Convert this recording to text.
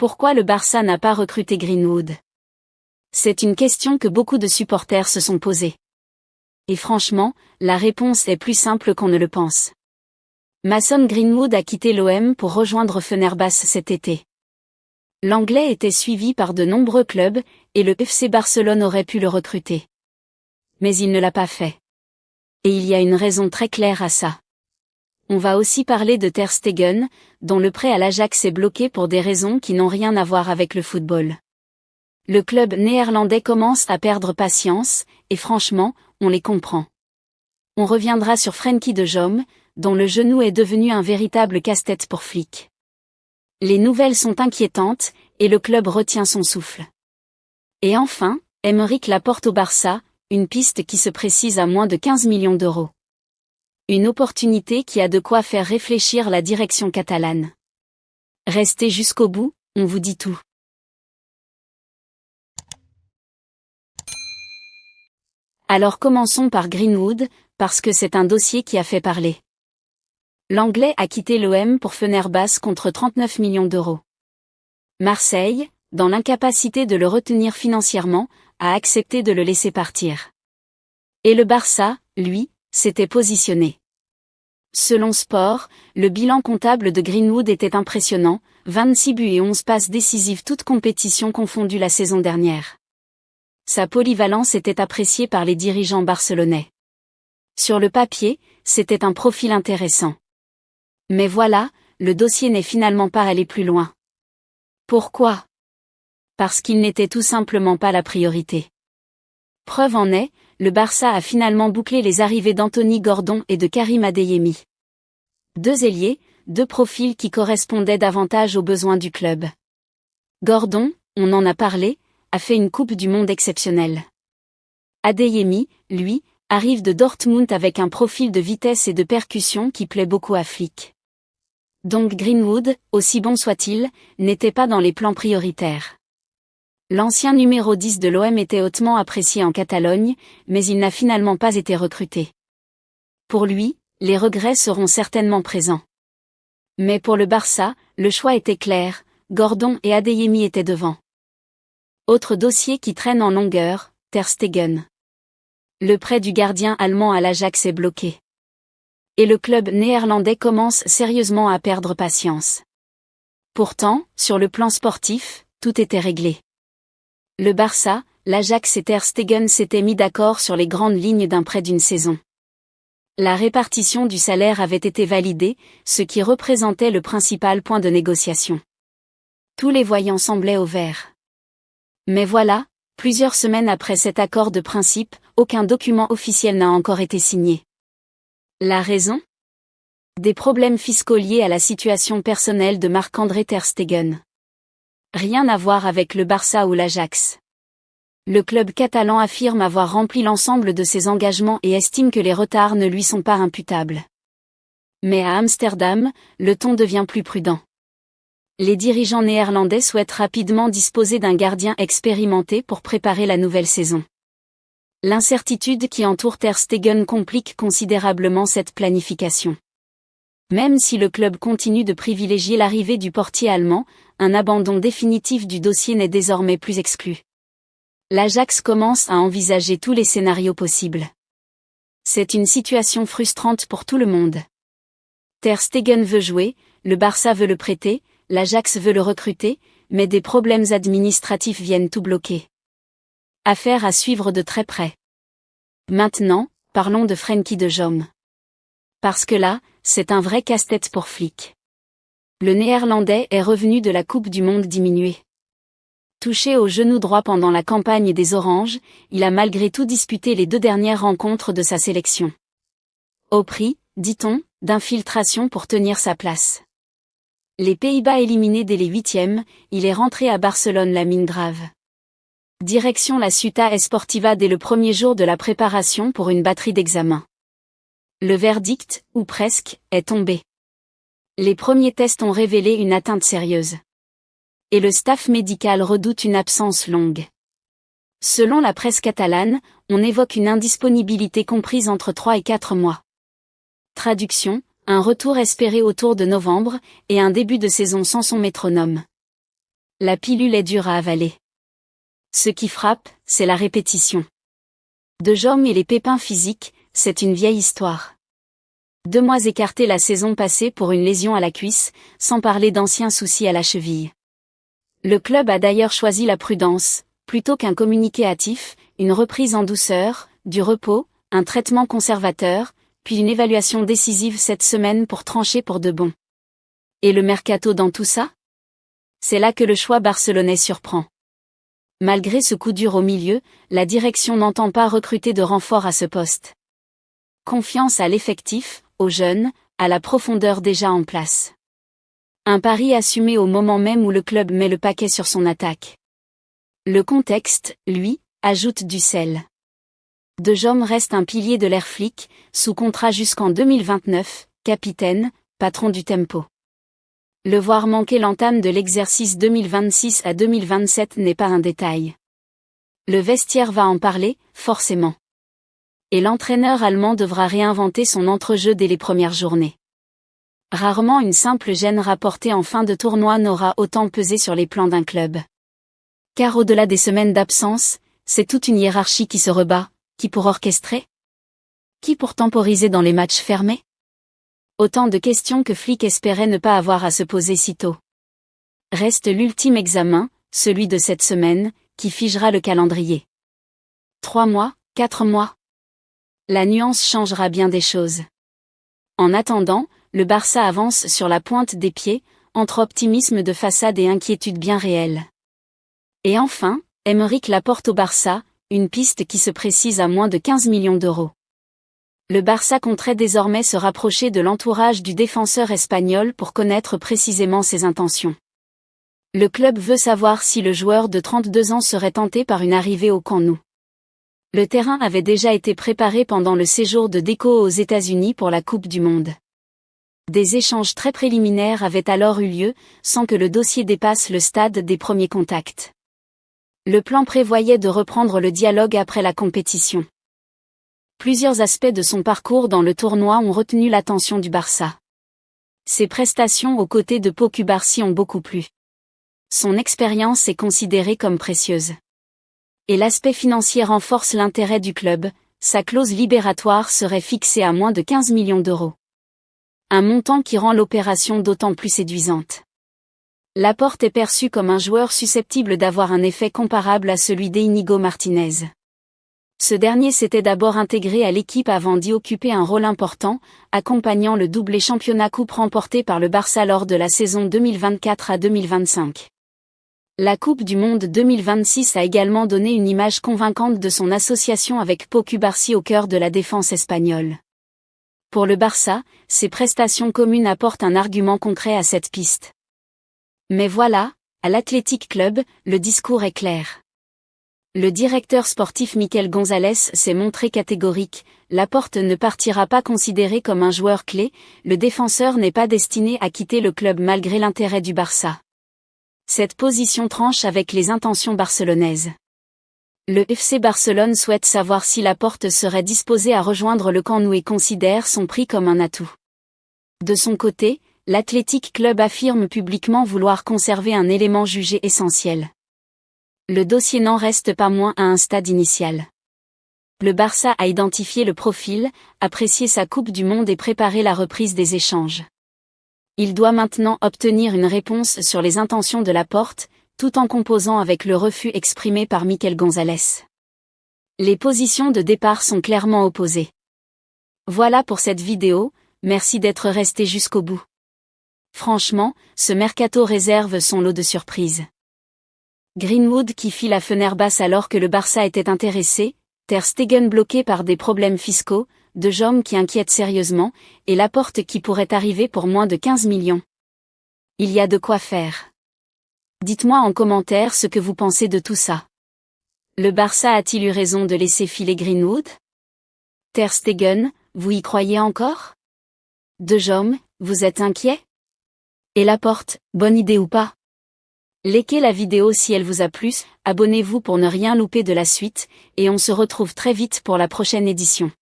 Pourquoi le Barça n'a pas recruté Greenwood? C'est une question que beaucoup de supporters se sont posée. Et franchement, la réponse est plus simple qu'on ne le pense. Mason Greenwood a quitté l'OM pour rejoindre Fenerbahçe cet été. L'Anglais était suivi par de nombreux clubs, et le FC Barcelone aurait pu le recruter. Mais il ne l'a pas fait. Et il y a une raison très claire à ça. On va aussi parler de Ter Stegen, dont le prêt à l'Ajax est bloqué pour des raisons qui n'ont rien à voir avec le football. Le club néerlandais commence à perdre patience, et franchement, on les comprend. On reviendra sur Frenkie de Jong, dont le genou est devenu un véritable casse-tête pour Flick. Les nouvelles sont inquiétantes, et le club retient son souffle. Et enfin, Aymeric Laporte au Barça, une piste qui se précise à moins de 15 millions d'euros. Une opportunité qui a de quoi faire réfléchir la direction catalane. Restez jusqu'au bout, on vous dit tout. Alors commençons par Greenwood, parce que c'est un dossier qui a fait parler. L'Anglais a quitté l'OM pour Fenerbahçe contre 39 millions d'euros. Marseille, dans l'incapacité de le retenir financièrement, a accepté de le laisser partir. Et le Barça, lui, s'était positionné. Selon Sport, le bilan comptable de Greenwood était impressionnant, 26 buts et 11 passes décisives toutes compétitions confondues la saison dernière. Sa polyvalence était appréciée par les dirigeants barcelonais. Sur le papier, c'était un profil intéressant. Mais voilà, le dossier n'est finalement pas allé plus loin. Pourquoi? Parce qu'il n'était tout simplement pas la priorité. Preuve en est, le Barça a finalement bouclé les arrivées d'Anthony Gordon et de Karim Adeyemi. Deux ailiers, deux profils qui correspondaient davantage aux besoins du club. Gordon, on en a parlé, a fait une Coupe du Monde exceptionnelle. Adeyemi, lui, arrive de Dortmund avec un profil de vitesse et de percussion qui plaît beaucoup à Flick. Donc Greenwood, aussi bon soit-il, n'était pas dans les plans prioritaires. L'ancien numéro 10 de l'OM était hautement apprécié en Catalogne, mais il n'a finalement pas été recruté. Pour lui, les regrets seront certainement présents. Mais pour le Barça, le choix était clair, Gordon et Adeyemi étaient devant. Autre dossier qui traîne en longueur, Ter Stegen. Le prêt du gardien allemand à l'Ajax est bloqué. Et le club néerlandais commence sérieusement à perdre patience. Pourtant, sur le plan sportif, tout était réglé. Le Barça, l'Ajax et Ter Stegen s'étaient mis d'accord sur les grandes lignes d'un prêt d'une saison. La répartition du salaire avait été validée, ce qui représentait le principal point de négociation. Tous les voyants semblaient au vert. Mais voilà, plusieurs semaines après cet accord de principe, aucun document officiel n'a encore été signé. La raison? Des problèmes fiscaux liés à la situation personnelle de Marc-André Ter Stegen. Rien à voir avec le Barça ou l'Ajax. Le club catalan affirme avoir rempli l'ensemble de ses engagements et estime que les retards ne lui sont pas imputables. Mais à Amsterdam, le ton devient plus prudent. Les dirigeants néerlandais souhaitent rapidement disposer d'un gardien expérimenté pour préparer la nouvelle saison. L'incertitude qui entoure Ter Stegen complique considérablement cette planification. Même si le club continue de privilégier l'arrivée du portier allemand, un abandon définitif du dossier n'est désormais plus exclu. L'Ajax commence à envisager tous les scénarios possibles. C'est une situation frustrante pour tout le monde. Ter Stegen veut jouer, le Barça veut le prêter, l'Ajax veut le recruter, mais des problèmes administratifs viennent tout bloquer. Affaire à suivre de très près. Maintenant, parlons de Frenkie de Jong. Parce que là, c'est un vrai casse-tête pour Flick. Le Néerlandais est revenu de la Coupe du Monde diminué. Touché au genou droit pendant la campagne des Oranges, il a malgré tout disputé les 2 dernières rencontres de sa sélection. Au prix, dit-on, d'infiltration pour tenir sa place. Les Pays-Bas éliminés dès les 8e, il est rentré à Barcelone la mine grave. Direction la Ciutat Esportiva dès le premier jour de la préparation pour une batterie d'examens. Le verdict, ou presque, est tombé. Les premiers tests ont révélé une atteinte sérieuse. Et le staff médical redoute une absence longue. Selon la presse catalane, on évoque une indisponibilité comprise entre 3 et 4 mois. Traduction, un retour espéré autour de novembre, et un début de saison sans son métronome. La pilule est dure à avaler. Ce qui frappe, c'est la répétition. De Jong et les pépins physiques, c'est une vieille histoire. 2 mois écarté la saison passée pour une lésion à la cuisse, sans parler d'anciens soucis à la cheville. Le club a d'ailleurs choisi la prudence, plutôt qu'un communiqué hâtif, une reprise en douceur, du repos, un traitement conservateur, puis une évaluation décisive cette semaine pour trancher pour de bon. Et le mercato dans tout ça? C'est là que le choix barcelonais surprend. Malgré ce coup dur au milieu, la direction n'entend pas recruter de renfort à ce poste. Confiance à l'effectif, aux jeunes, à la profondeur déjà en place. Un pari assumé au moment même où le club met le paquet sur son attaque. Le contexte, lui, ajoute du sel. De Jong reste un pilier de l'Air Flick, sous contrat jusqu'en 2029, capitaine, patron du tempo. Le voir manquer l'entame de l'exercice 2026 à 2027 n'est pas un détail. Le vestiaire va en parler, forcément. Et l'entraîneur allemand devra réinventer son entrejeu dès les premières journées. Rarement une simple gêne rapportée en fin de tournoi n'aura autant pesé sur les plans d'un club. Car au-delà des semaines d'absence, c'est toute une hiérarchie qui se rebat, qui pour orchestrer? Qui pour temporiser dans les matchs fermés? Autant de questions que Flick espérait ne pas avoir à se poser si tôt. Reste l'ultime examen, celui de cette semaine, qui figera le calendrier. 3 mois, 4 mois. La nuance changera bien des choses. En attendant, le Barça avance sur la pointe des pieds, entre optimisme de façade et inquiétude bien réelle. Et enfin, Aymeric Laporte au Barça, une piste qui se précise à moins de 15 millions d'euros. Le Barça compterait désormais se rapprocher de l'entourage du défenseur espagnol pour connaître précisément ses intentions. Le club veut savoir si le joueur de 32 ans serait tenté par une arrivée au Camp Nou. Le terrain avait déjà été préparé pendant le séjour de Deco aux États-Unis pour la Coupe du Monde. Des échanges très préliminaires avaient alors eu lieu, sans que le dossier dépasse le stade des premiers contacts. Le plan prévoyait de reprendre le dialogue après la compétition. Plusieurs aspects de son parcours dans le tournoi ont retenu l'attention du Barça. Ses prestations aux côtés de Pau Cubarsí ont beaucoup plu. Son expérience est considérée comme précieuse. Et l'aspect financier renforce l'intérêt du club, sa clause libératoire serait fixée à moins de 15 millions d'euros. Un montant qui rend l'opération d'autant plus séduisante. Laporte est perçu comme un joueur susceptible d'avoir un effet comparable à celui d'Íñigo Martínez. Ce dernier s'était d'abord intégré à l'équipe avant d'y occuper un rôle important, accompagnant le doublé championnat coupe remporté par le Barça lors de la saison 2024 à 2025. La Coupe du Monde 2026 a également donné une image convaincante de son association avec Pau Cubarsí au cœur de la défense espagnole. Pour le Barça, ces prestations communes apportent un argument concret à cette piste. Mais voilà, à l'Athletic Club, le discours est clair. Le directeur sportif Miquel González s'est montré catégorique, Laporte ne partira pas considéré comme un joueur clé, le défenseur n'est pas destiné à quitter le club malgré l'intérêt du Barça. Cette position tranche avec les intentions barcelonaises. Le FC Barcelone souhaite savoir si Laporte serait disposé à rejoindre le Camp Nou et considère son prix comme un atout. De son côté, l'Athletic Club affirme publiquement vouloir conserver un élément jugé essentiel. Le dossier n'en reste pas moins à un stade initial. Le Barça a identifié le profil, apprécié sa Coupe du Monde et préparé la reprise des échanges. Il doit maintenant obtenir une réponse sur les intentions de Laporte, tout en composant avec le refus exprimé par Miquel González. Les positions de départ sont clairement opposées. Voilà pour cette vidéo, merci d'être resté jusqu'au bout. Franchement, ce mercato réserve son lot de surprises. Greenwood qui fit la Fenerbahçe alors que le Barça était intéressé, Ter Stegen bloqué par des problèmes fiscaux, De Jong qui inquiète sérieusement, et Laporte qui pourrait arriver pour moins de 15 millions. Il y a de quoi faire. Dites-moi en commentaire ce que vous pensez de tout ça. Le Barça a-t-il eu raison de laisser filer Greenwood? Ter Stegen, vous y croyez encore? De Jong, vous êtes inquiet? Et Laporte, bonne idée ou pas? Likez la vidéo si elle vous a plu, abonnez-vous pour ne rien louper de la suite, et on se retrouve très vite pour la prochaine édition.